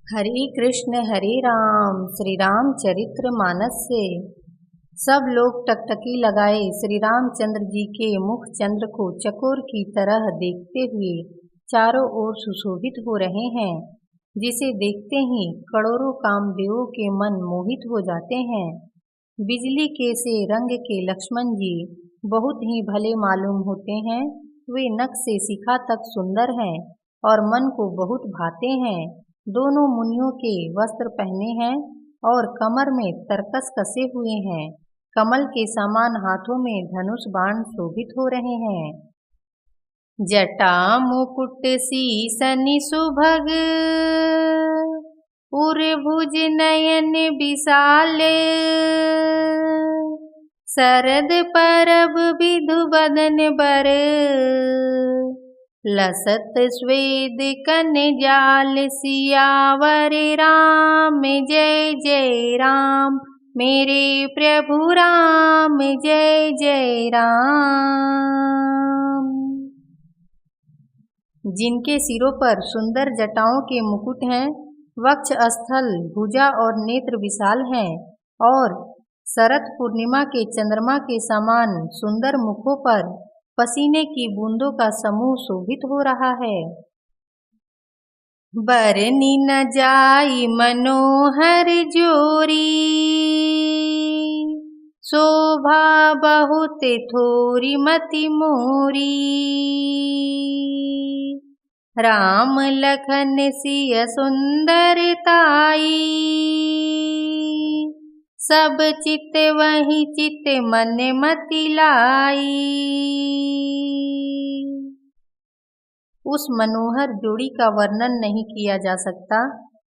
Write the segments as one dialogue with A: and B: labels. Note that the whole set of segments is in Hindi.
A: हरे राम श्री राम चरित्र मानस से सब लोग टकटकी लगाए श्री रामचंद्र जी के मुख चंद्र को चकोर की तरह देखते हुए चारों ओर सुशोभित हो रहे हैं, जिसे देखते ही करोड़ों कामदेवों के मन मोहित हो जाते हैं। बिजली के से रंग के लक्ष्मण जी बहुत ही भले मालूम होते हैं। वे नख से शिखा तक सुंदर हैं और मन को बहुत भाते हैं। दोनों मुनियों के वस्त्र पहने हैं और कमर में तरकस कसे हुए हैं। कमल के समान हाथों में धनुष बाण शोभित हो रहे हैं। जटा मुकुट सीसनि सुभग उर भुज नयन विशाल शरद परब विधु बदन बर लसत स्वेद कन जाल सियावर राम जय जय राम मेरे प्रभु राम जय जय राम। जिनके सिरों पर सुंदर जटाओं के मुकुट हैं, वक्ष स्थल भुजा और नेत्र विशाल हैं और शरद पूर्णिमा के चंद्रमा के समान सुंदर मुखों पर पसीने की बूंदों का समूह शोभित हो रहा है। बरनी न जाई मनोहर जोरी शोभा बहुत थोरी मति मोरी राम लखन सिय सुंदरताई सब चित वही चित मन मति लाई। उस मनोहर जोड़ी का वर्णन नहीं किया जा सकता,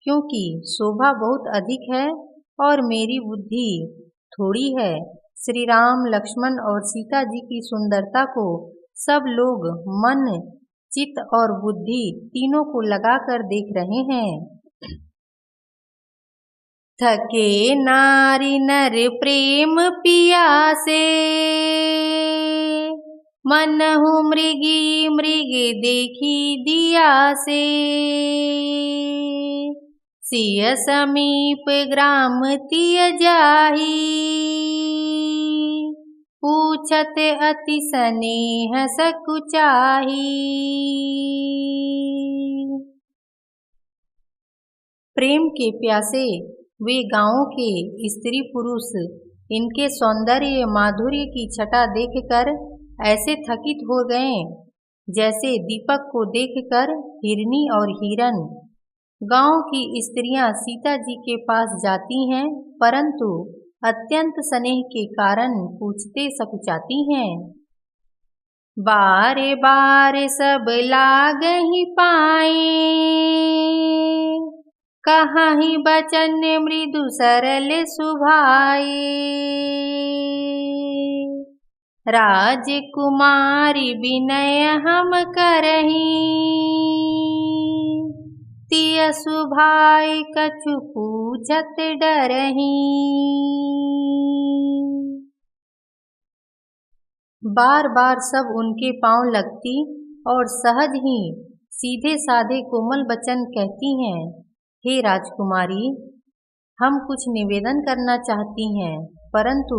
A: क्योंकि शोभा बहुत अधिक है और मेरी बुद्धि थोड़ी है। श्री राम लक्ष्मण और सीता जी की सुंदरता को सब लोग मन चित्त और बुद्धि तीनों को लगाकर देख रहे हैं। थके नारी नर प्रेम पियासे मनहु मृगी मृग देखी दिया से सिय समीप ग्राम तिय जाही पूछत अति स्नेह सकुचाही। प्रेम के प्यासे वे गांवों के स्त्री पुरुष इनके सौंदर्य माधुर्य की छटा देखकर ऐसे थकित हो गए जैसे दीपक को देखकर हिरनी और हिरन। गांव की स्त्रियां सीता जी के पास जाती हैं, परंतु अत्यंत स्नेह के कारण पूछते सकुचाती हैं। बारे बारे सब लागहि पाए कहाहि बचन मृदु सरल सुभाए राजकुमारी विनय हम करही तिय सुभाए कछु पूछत डरही। बार बार सब उनके पांव लगती और सहज ही सीधे साधे कोमल वचन कहती हैं। हे राजकुमारी, हम कुछ निवेदन करना चाहती हैं, परंतु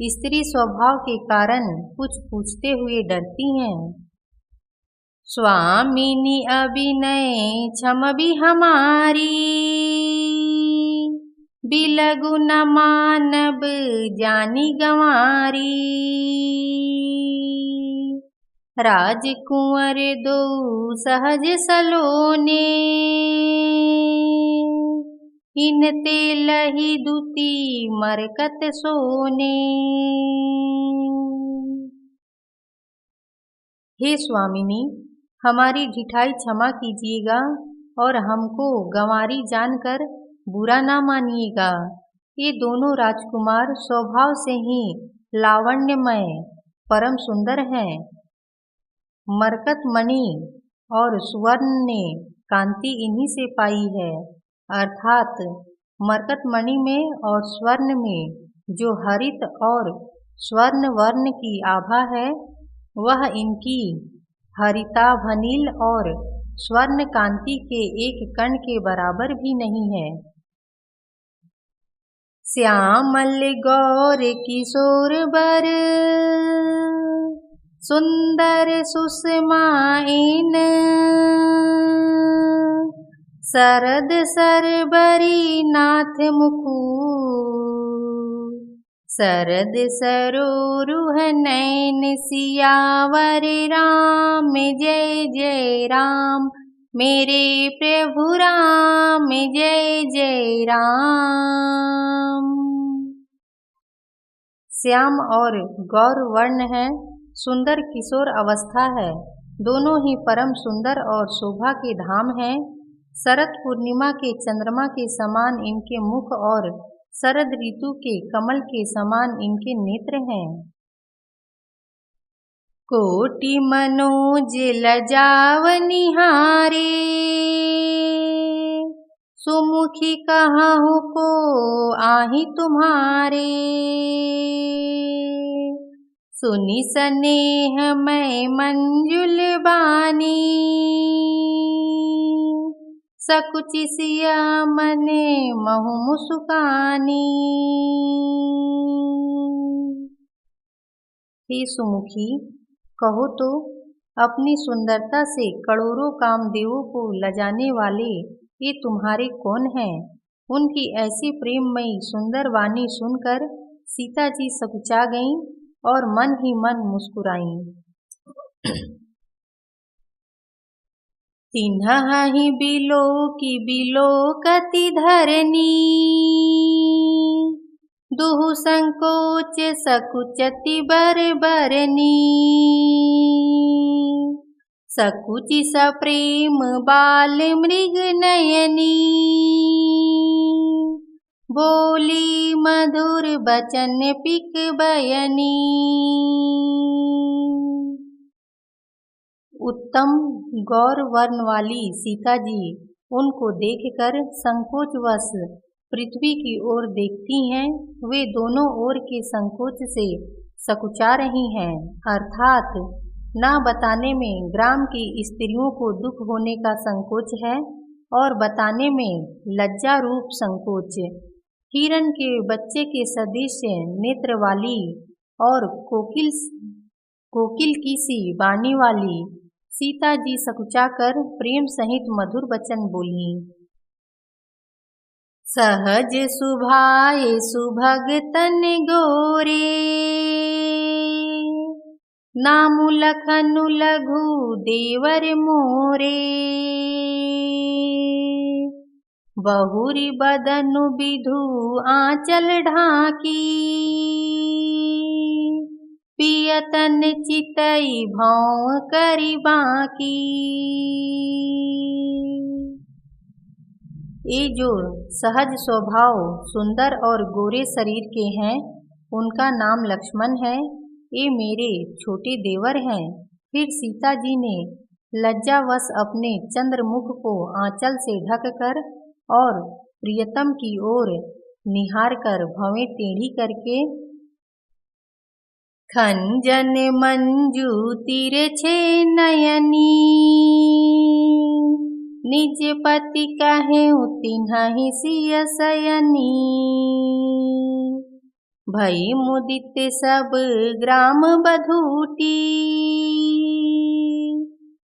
A: स्त्री स्वभाव के कारण कुछ पूछते हुए डरती हैं। स्वामिनी अभिनय क्षम भी हमारी बिलगु न मानब जानी गंवारी राजकुंवर दो सहज सलोने इनते लही दुती मरकत सोने। हे स्वामिनी, हमारी ढिठाई क्षमा कीजिएगा और हमको गंवारी जानकर बुरा ना मानिएगा। ये दोनों राजकुमार स्वभाव से ही लावण्यमय परम सुंदर हैं। मरकत मणि और सुवर्ण ने कांति इन्हीं से पाई है, अर्थात मरकत मणि में और स्वर्ण में जो हरित और स्वर्ण वर्ण की आभा है, वह इनकी हरिताभनील और स्वर्ण कांति के एक कण के बराबर भी नहीं है। श्यामल गौर किशोर बर सुंदर सुषमाइन शरद सरबरी नाथ मुकुर शरद सरोरुह नैन सियावर राम जय जय राम मेरे प्रभु राम जय जय राम। श्याम और गौर वर्ण है, सुंदर किशोर अवस्था है, दोनों ही परम सुंदर और शोभा के धाम हैं। शरद पूर्णिमा के चंद्रमा के समान इनके मुख और शरद ऋतु के कमल के समान इनके नेत्र हैं। कोटि मनोज लजाव निहारे सुमुखी कहाहु को आहि तुम्हारे सुनि स्नेह मैं मंजुल बानी सकुचि सिया मने महु मुस्कानी। हे सुमुखी, कहो तो अपनी सुंदरता से करोड़ों कामदेवों को लजाने वाले ये तुम्हारे कौन हैं? उनकी ऐसी प्रेममयी सुंदर वाणी सुनकर सीता जी सकुचा गईं और मन ही मन मुस्कुराईं। तिन्हि बिलोकति धरनी दुहु संकोच सकुचति बरबरनी सकुचि सप्रेम बाल मृग नयनी बोली मधुर बचन पिक बयनी। उत्तम गौर वर्ण वाली सीता जी उनको देखकर संकोचवश पृथ्वी की ओर देखती हैं। वे दोनों ओर के संकोच से सकुचा रही हैं, अर्थात ना बताने में ग्राम की स्त्रियों को दुख होने का संकोच है और बताने में लज्जा रूप संकोच। हिरण के बच्चे के सदृश नेत्र वाली और कोकिल की सी वाणी वाली सीता जी सकुचाकर प्रेम सहित मधुर वचन बोली। सहज सुभाए सुभगतन गोरे नामु लखनु लघु देवर मोरे बहुरी बदनु विधु आंचल ढाकी पियतन चितई भौं करी बाकी। ये जो सहज स्वभाव सुंदर और गोरे शरीर के हैं उनका नाम लक्ष्मण है, ये मेरे छोटे देवर हैं। फिर सीता जी ने लज्जावश अपने चंद्रमुख को आंचल से ढककर और प्रियतम की ओर निहार कर भवें टेढ़ी करके खंजन मंजू तिरछे नयनी निज पति कहे तिन्हि सिय सयनी भई मुदित सब ग्राम बधूटी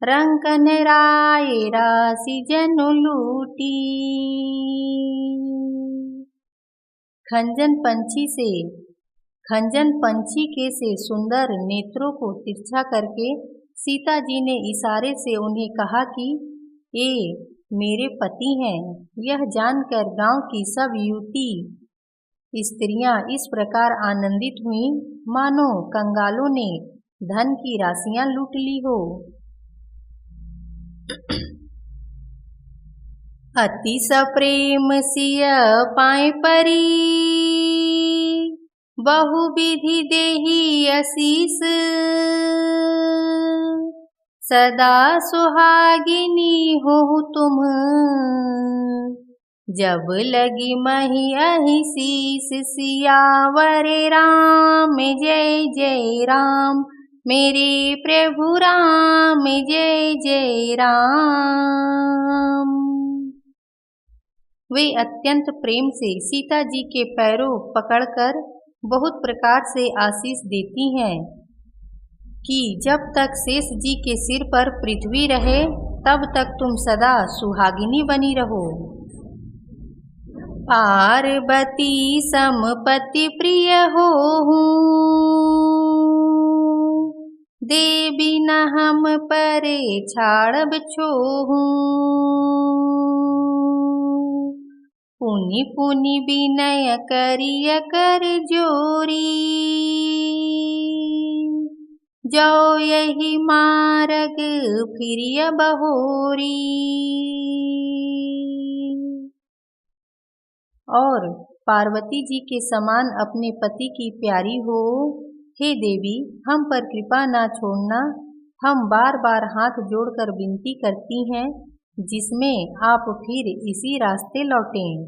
A: रंकन राय राशि जनु लूटी। खंजन पंछी के से सुंदर नेत्रों को तिरछा करके सीता जी ने इशारे से उन्हें कहा कि ये मेरे पति हैं। यह जानकर गांव की सब युवती स्त्रियां इस प्रकार आनंदित हुईं मानो कंगालों ने धन की राशियां लूट ली हो। अति सप्रेम सिय पाए परी बहु विधि देहि आशीष सदा सुहागिनी हो तुम जब लगी मही अहि शीस सियावर राम जय जय राम मेरे प्रभु राम जय जय राम। वे अत्यंत प्रेम से सीता जी के पैरों पकड़कर बहुत प्रकार से आशीष देती हैं कि जब तक शेष जी के सिर पर पृथ्वी रहे तब तक तुम सदा सुहागिनी बनी रहो। पार्वती समपति प्रिय होहूँ, देवी न हम परे छाड़ब छोहूँ। पुनि पुनि विनय करिय कर जोरी, जो यही मार्ग फिरिय बहोरी। और पार्वती जी के समान अपने पति की प्यारी हो। हे देवी, हम पर कृपा ना छोड़ना, हम बार बार हाथ जोड़कर विनती करती हैं जिसमें आप फिर इसी रास्ते लौटें।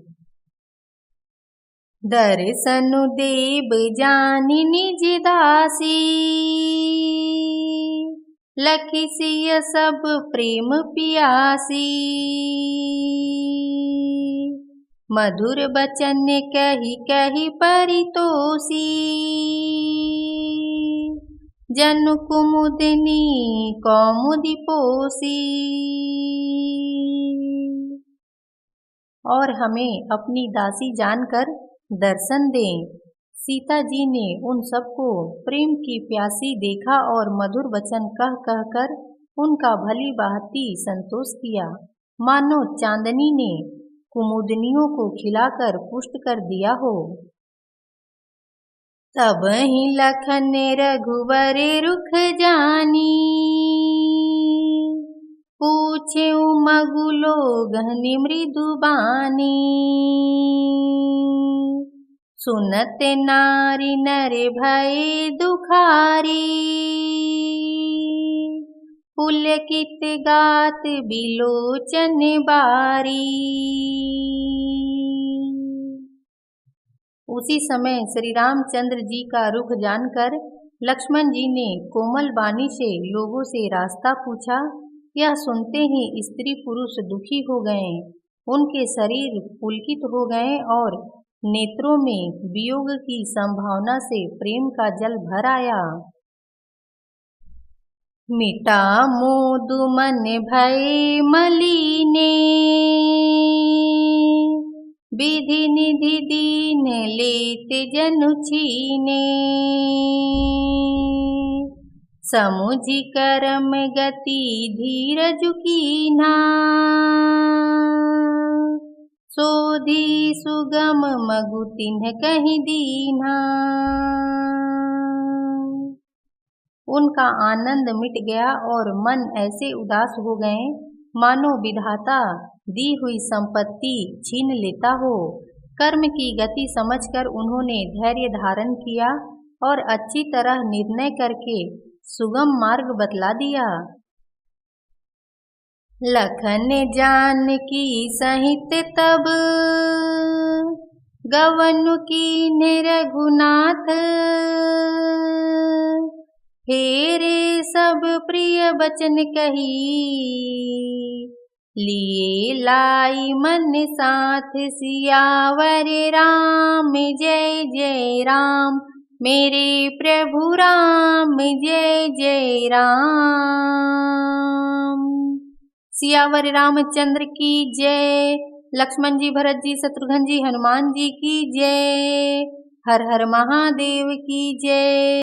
A: दर्शन देव जानि निज दासी, लखि सिय सब प्रेम पियासी। मधुर बचन कही कही परितोषी, जनु कुमुदनी कौमुदी पोसी। और हमें अपनी दासी जानकर दर्शन दें। सीता जी ने उन सबको प्रेम की प्यासी देखा और मधुर वचन कह कह कर उनका भली भांति संतोष किया, मानो चांदनी ने कुमुदनियों को खिलाकर पुष्ट कर दिया हो। तब ही लखन रघुवर रुख जानी, पूछे मगुलो गहनी मृदुबानी। सुनत नारी नर भय दुखारी, पुलकित गात बिलोचन बारी। उसी समय श्री रामचंद्र जी का रुख जानकर लक्ष्मण जी ने कोमल वाणी से लोगों से रास्ता पूछा। यह सुनते ही स्त्री पुरुष दुखी हो गए, उनके शरीर पुलकित हो गए और नेत्रों में वियोग की संभावना से प्रेम का जल भर आया। मिटा मोद मन भय मलिने, विधि निधि दीन लेत जनु छीने। समुझि करम गति धीरज कीन्हा, सोधी सुगम मगु तिन्ह कहि दीन्हा। उनका आनंद मिट गया और मन ऐसे उदास हो गए मानो विधाता दी हुई संपत्ति छीन लेता हो। कर्म की गति समझकर उन्होंने धैर्य धारण किया और अच्छी तरह निर्णय करके सुगम मार्ग बतला दिया। लखन जानकी सहित तब, गवनु कीन्ह रघुनाथ। फेरे सब प्रिय बचन कही, लिए लाई मन साथ। सियावर राम जय जय राम, मेरे प्रभु राम जय जय राम। सियावर रामचंद्र की जय। लक्ष्मण जी, भरत जी, शत्रुघ्न जी, हनुमान जी की जय। हर हर महादेव की जय।